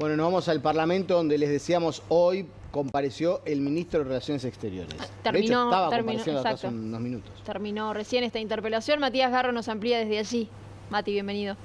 Bueno, nos vamos al Parlamento, donde les decíamos hoy compareció el ministro de Relaciones Exteriores. Terminó Compareciendo exacto. hace unos minutos. Terminó recién esta interpelación. Matías Garro nos amplía desde allí. Mati, bienvenido.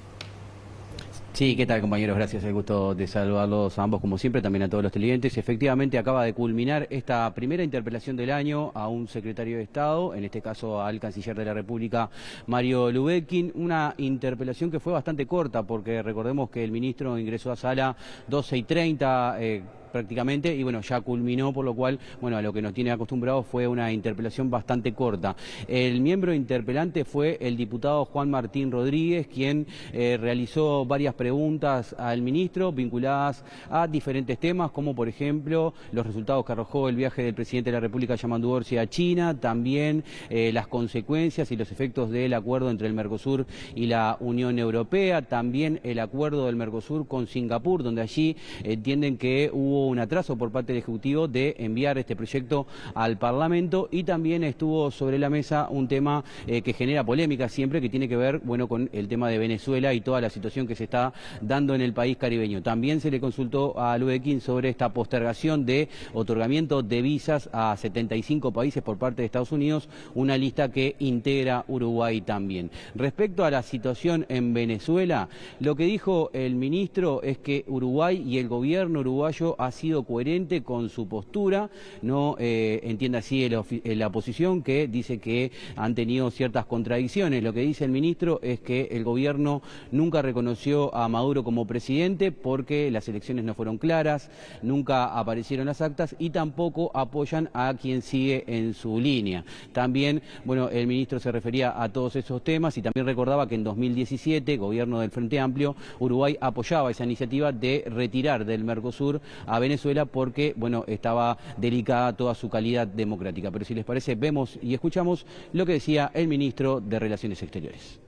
Sí, ¿qué tal, compañeros? Gracias, el gusto de saludarlos a ambos, como siempre, también a todos los televidentes. Efectivamente, acaba de culminar esta primera interpelación del año a un secretario de Estado, en este caso al canciller de la República, Mario Lubetkin. Una interpelación que fue bastante corta, porque recordemos que el ministro ingresó a sala 12:30, prácticamente, y bueno, ya culminó, por lo cual, bueno, a lo que nos tiene acostumbrados fue una interpelación bastante corta. El miembro interpelante fue el diputado Juan Martín Rodríguez, quien realizó varias preguntas al ministro vinculadas a diferentes temas, como por ejemplo los resultados que arrojó el viaje del presidente de la República, Yamandu Orsi, a China, también las consecuencias y los efectos del acuerdo entre el Mercosur y la Unión Europea, también el acuerdo del Mercosur con Singapur, donde allí entienden que hubo un atraso por parte del Ejecutivo de enviar este proyecto al Parlamento, y también estuvo sobre la mesa un tema que genera polémica siempre, que tiene que ver, bueno, con el tema de Venezuela y toda la situación que se está dando en el país caribeño. También se le consultó a Lubetkin sobre esta postergación de otorgamiento de visas a 75 países por parte de Estados Unidos, una lista que integra Uruguay también. Respecto a la situación en Venezuela, lo que dijo el ministro es que Uruguay y el gobierno uruguayo ha sido coherente con su postura, no entiende así la oposición, que dice que han tenido ciertas contradicciones. Lo que dice el ministro es que el gobierno nunca reconoció a Maduro como presidente porque las elecciones no fueron claras, nunca aparecieron las actas, y tampoco apoyan a quien sigue en su línea. También, bueno, el ministro se refería a todos esos temas y también recordaba que en 2017, gobierno del Frente Amplio, Uruguay apoyaba esa iniciativa de retirar del Mercosur a Venezuela porque, bueno, estaba delicada toda su calidad democrática. Pero si les parece, vemos y escuchamos lo que decía el ministro de Relaciones Exteriores.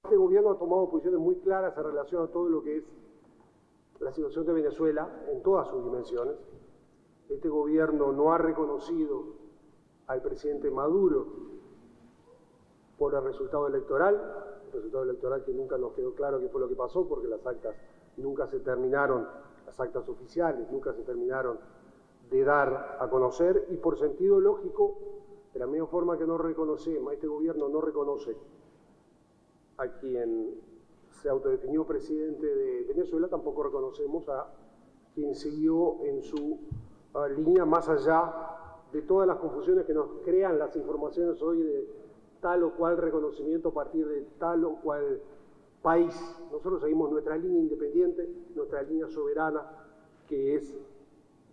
Este gobierno ha tomado posiciones muy claras en relación a todo lo que es la situación de Venezuela en todas sus dimensiones. Este gobierno no ha reconocido al presidente Maduro por el resultado electoral que nunca nos quedó claro qué fue lo que pasó, porque las actas nunca se terminaron, las actas oficiales nunca se terminaron de dar a conocer, y por sentido lógico, de la misma forma que no reconocemos, este gobierno no reconoce a quien se autodefinió presidente de Venezuela, tampoco reconocemos a quien siguió en su línea, más allá de todas las confusiones que nos crean las informaciones hoy de tal o cual reconocimiento a partir de tal o cual país. Nosotros seguimos nuestra línea independiente, nuestra línea soberana, que es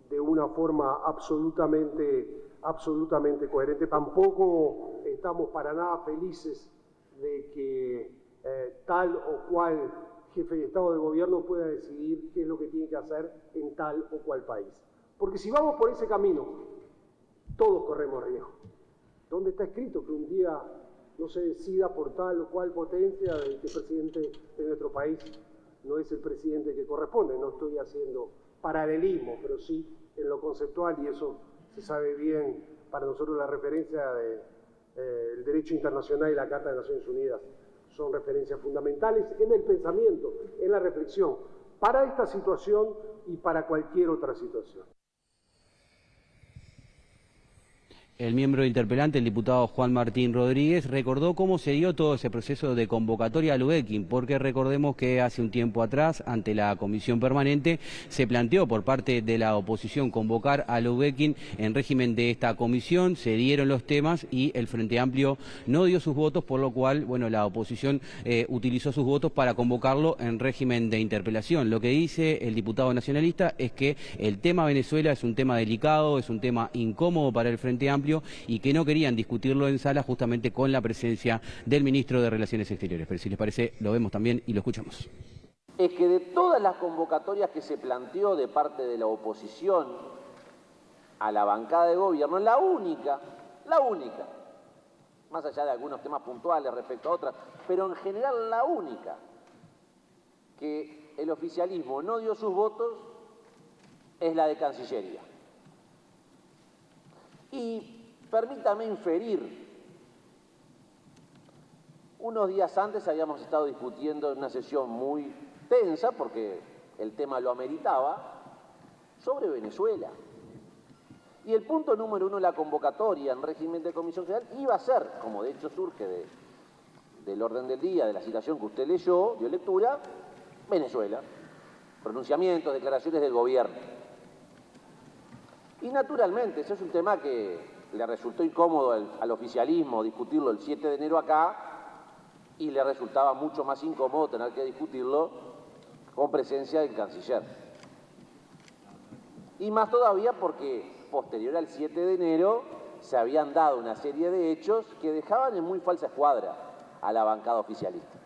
de una forma absolutamente coherente. Tampoco estamos para nada felices de que tal o cual jefe de Estado de Gobierno pueda decidir qué es lo que tiene que hacer en tal o cual país. Porque si vamos por ese camino, todos corremos riesgo. ¿Dónde está escrito que un día no se decida por tal o cual potencia de que el presidente de nuestro país no es el presidente que corresponde? No estoy haciendo paralelismo, pero sí en lo conceptual, y eso se sabe bien. Para nosotros la referencia del derecho internacional y la Carta de Naciones Unidas son referencias fundamentales en el pensamiento, en la reflexión, para esta situación y para cualquier otra situación. El miembro interpelante, el diputado Juan Martín Rodríguez, recordó cómo se dio todo ese proceso de convocatoria a Lubetkin, porque recordemos que hace un tiempo atrás, ante la comisión permanente, se planteó por parte de la oposición convocar a Lubetkin en régimen de esta comisión, se dieron los temas y el Frente Amplio no dio sus votos, por lo cual, bueno, la oposición utilizó sus votos para convocarlo en régimen de interpelación. Lo que dice el diputado nacionalista es que el tema Venezuela es un tema delicado, es un tema incómodo para el Frente Amplio, y que no querían discutirlo en sala justamente con la presencia del ministro de Relaciones Exteriores. Pero si les parece, lo vemos también y lo escuchamos. Es que de todas las convocatorias que se planteó de parte de la oposición a la bancada de gobierno, la única, más allá de algunos temas puntuales respecto a otras, pero en general la única que el oficialismo no dio sus votos es la de Cancillería. Y permítame inferir, unos días antes habíamos estado discutiendo en una sesión muy tensa, porque el tema lo ameritaba, sobre Venezuela. Y el punto número 1 de la convocatoria en régimen de comisión general iba a ser, como de hecho surge del orden del día, de la citación que usted leyó, dio lectura, Venezuela. Pronunciamientos, declaraciones del gobierno. Y naturalmente, ese es un tema que le resultó incómodo al oficialismo discutirlo el 7 de enero acá, y le resultaba mucho más incómodo tener que discutirlo con presencia del canciller. Y más todavía porque posterior al 7 de enero se habían dado una serie de hechos que dejaban en muy falsa escuadra a la bancada oficialista.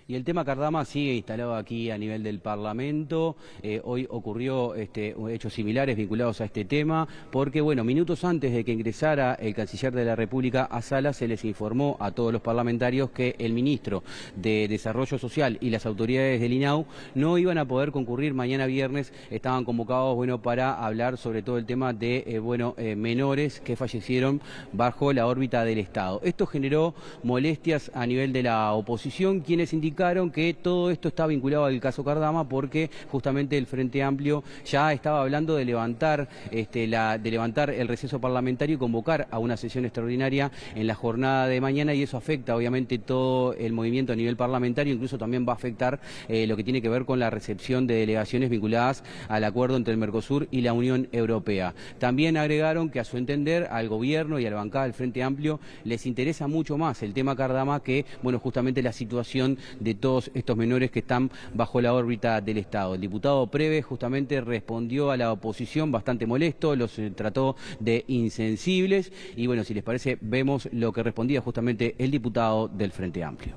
Y el tema Cardama sigue instalado aquí a nivel del Parlamento. Hoy ocurrió hechos similares vinculados a este tema, porque bueno, minutos antes de que ingresara el canciller de la República a sala, se les informó a todos los parlamentarios que el ministro de Desarrollo Social y las autoridades del INAU no iban a poder concurrir mañana viernes. Estaban convocados para hablar sobre todo el tema de menores que fallecieron bajo la órbita del Estado. Esto generó molestias a nivel de la oposición, quienes indicaron que todo esto está vinculado al caso Cardama, porque justamente el Frente Amplio ya estaba hablando de levantar el receso parlamentario y convocar a una sesión extraordinaria en la jornada de mañana, y eso afecta obviamente todo el movimiento a nivel parlamentario. Incluso también va a afectar lo que tiene que ver con la recepción de delegaciones vinculadas al acuerdo entre el Mercosur y la Unión Europea. También agregaron que a su entender al gobierno y a la bancada del Frente Amplio les interesa mucho más el tema Cardama que, bueno, justamente la situación de todos estos menores que están bajo la órbita del Estado. El diputado Preve justamente respondió a la oposición bastante molesto, los trató de insensibles, y bueno, si les parece, vemos lo que respondía justamente el diputado del Frente Amplio.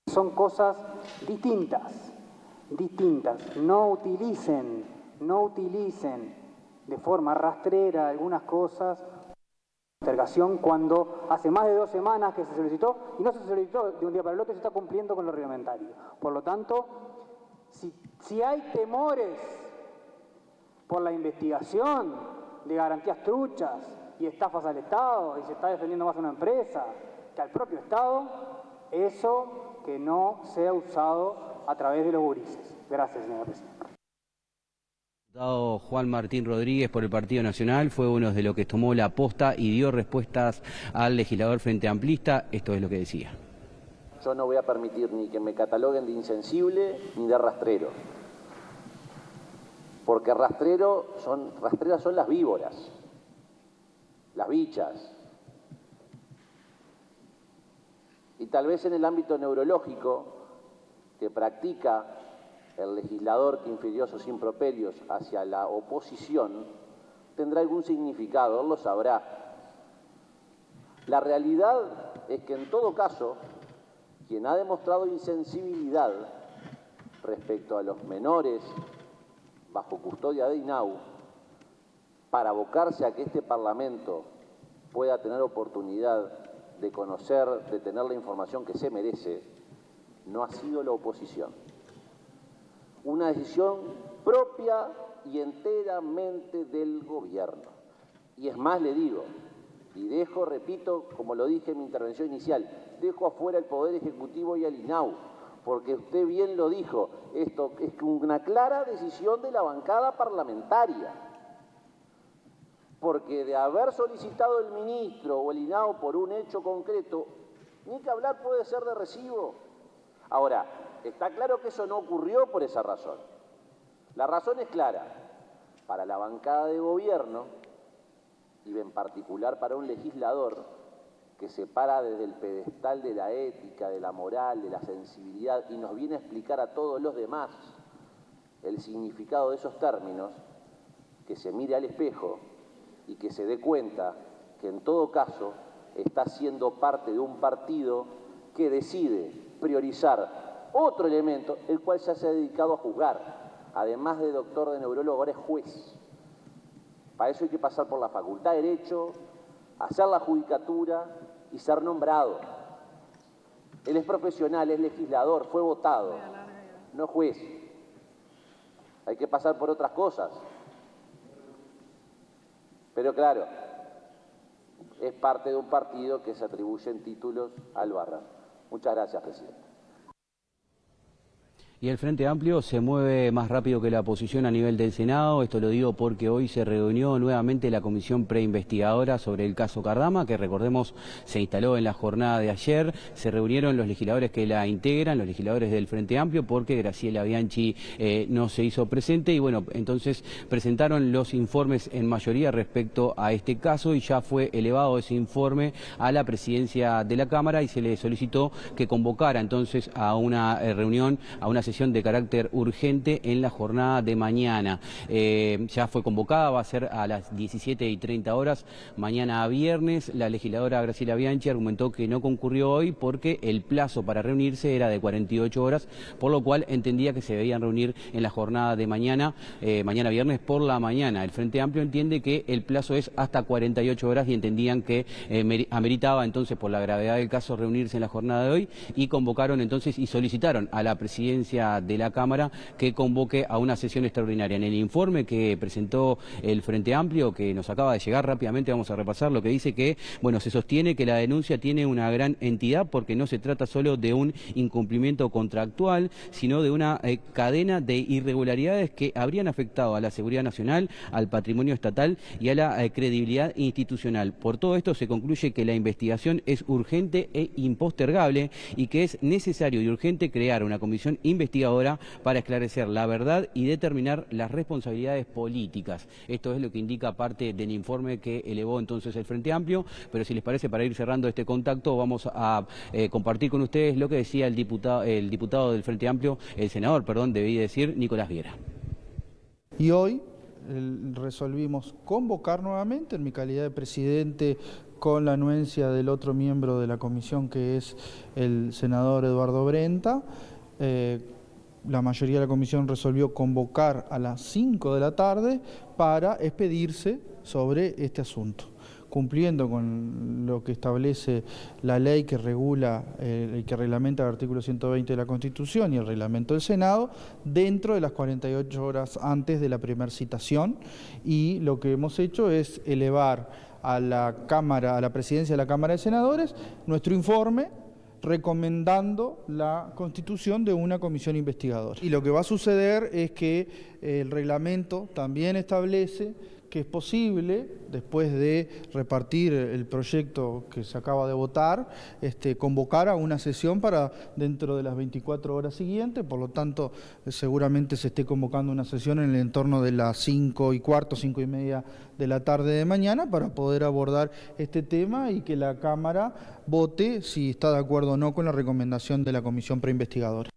Son cosas distintas. No utilicen de forma rastrera algunas cosas. Postergación cuando hace más de 2 semanas que se solicitó, y no se solicitó de un día para el otro, se está cumpliendo con lo reglamentario. Por lo tanto, si hay temores por la investigación de garantías truchas y estafas al Estado, y se está defendiendo más a una empresa que al propio Estado, eso que no sea usado a través de los gurises. Gracias, señora presidenta. El diputado Juan Martín Rodríguez por el Partido Nacional fue uno de los que tomó la posta y dio respuestas al legislador frente amplista. Esto es lo que decía. Yo no voy a permitir ni que me cataloguen de insensible ni de rastrero. Porque rastreras son las víboras, las bichas. Y tal vez en el ámbito neurológico que practica el legislador que infirió sus improperios hacia la oposición tendrá algún significado, él lo sabrá. La realidad es que en todo caso, quien ha demostrado insensibilidad respecto a los menores bajo custodia de INAU para abocarse a que este Parlamento pueda tener oportunidad de conocer, de tener la información que se merece, no ha sido la oposición. Una decisión propia y enteramente del gobierno. Y es más, le digo, y dejo, repito, como lo dije en mi intervención inicial, dejo afuera el Poder Ejecutivo y al INAU, porque usted bien lo dijo, esto es una clara decisión de la bancada parlamentaria. Porque de haber solicitado el ministro o el INAU por un hecho concreto, ni que hablar puede ser de recibo. Ahora, está claro que eso no ocurrió por esa razón. La razón es clara. Para la bancada de gobierno, y en particular para un legislador que se para desde el pedestal de la ética, de la moral, de la sensibilidad, y nos viene a explicar a todos los demás el significado de esos términos, que se mire al espejo y que se dé cuenta que en todo caso está siendo parte de un partido que decide priorizar otro elemento, el cual ya se ha dedicado a juzgar. Además de doctor de neurólogo, ahora es juez. Para eso hay que pasar por la Facultad de Derecho, hacer la judicatura y ser nombrado. Él es profesional, es legislador, fue votado, no juez. Hay que pasar por otras cosas. Pero claro, es parte de un partido que se atribuyen títulos al Barra. Muchas gracias, presidente. Y el Frente Amplio se mueve más rápido que la oposición a nivel del Senado. Esto lo digo porque hoy se reunió nuevamente la comisión preinvestigadora sobre el caso Cardama, que recordemos se instaló en la jornada de ayer. Se reunieron los legisladores que la integran, los legisladores del Frente Amplio, porque Graciela Bianchi no se hizo presente y bueno, entonces presentaron los informes en mayoría respecto a este caso y ya fue elevado ese informe a la presidencia de la Cámara y se le solicitó que convocara entonces a una reunión, a una sesión de carácter urgente en la jornada de mañana. Ya fue convocada, va a ser a las 17:30 horas, mañana viernes. La legisladora Graciela Bianchi argumentó que no concurrió hoy porque el plazo para reunirse era de 48 horas, por lo cual entendía que se debían reunir en la jornada de mañana, mañana viernes por la mañana. El Frente Amplio entiende que el plazo es hasta 48 horas y entendían que ameritaba entonces, por la gravedad del caso, reunirse en la jornada de hoy y convocaron entonces y solicitaron a la presidencia de la Cámara que convoque a una sesión extraordinaria. En el informe que presentó el Frente Amplio, que nos acaba de llegar rápidamente, vamos a repasar lo que dice que, bueno, se sostiene que la denuncia tiene una gran entidad porque no se trata solo de un incumplimiento contractual, sino de una cadena de irregularidades que habrían afectado a la seguridad nacional, al patrimonio estatal y a la credibilidad institucional. Por todo esto se concluye que la investigación es urgente e impostergable y que es necesario y urgente crear una comisión investigadora para esclarecer la verdad y determinar las responsabilidades políticas. Esto es lo que indica parte del informe que elevó entonces el Frente Amplio, pero si les parece, para ir cerrando este contacto, vamos a compartir con ustedes lo que decía el diputado del Frente Amplio, el senador, perdón, debí decir, Nicolás Viera. Y hoy resolvimos convocar nuevamente, en mi calidad de presidente, con la anuencia del otro miembro de la comisión, que es el senador Eduardo Brenta. La mayoría de la comisión resolvió convocar a las 5 de la tarde para expedirse sobre este asunto, cumpliendo con lo que establece la ley que regula, que reglamenta el artículo 120 de la Constitución y el reglamento del Senado, dentro de las 48 horas antes de la primera citación. Y lo que hemos hecho es elevar a la Cámara, a la presidencia de la Cámara de Senadores, nuestro informe recomendando la constitución de una comisión investigadora. Y lo que va a suceder es que el reglamento también establece que es posible, después de repartir el proyecto que se acaba de votar, convocar a una sesión para dentro de las 24 horas siguientes. Por lo tanto, seguramente se esté convocando una sesión en el entorno de las 5:15, 5:30 de la tarde de mañana, para poder abordar este tema y que la Cámara vote si está de acuerdo o no con la recomendación de la comisión preinvestigadora.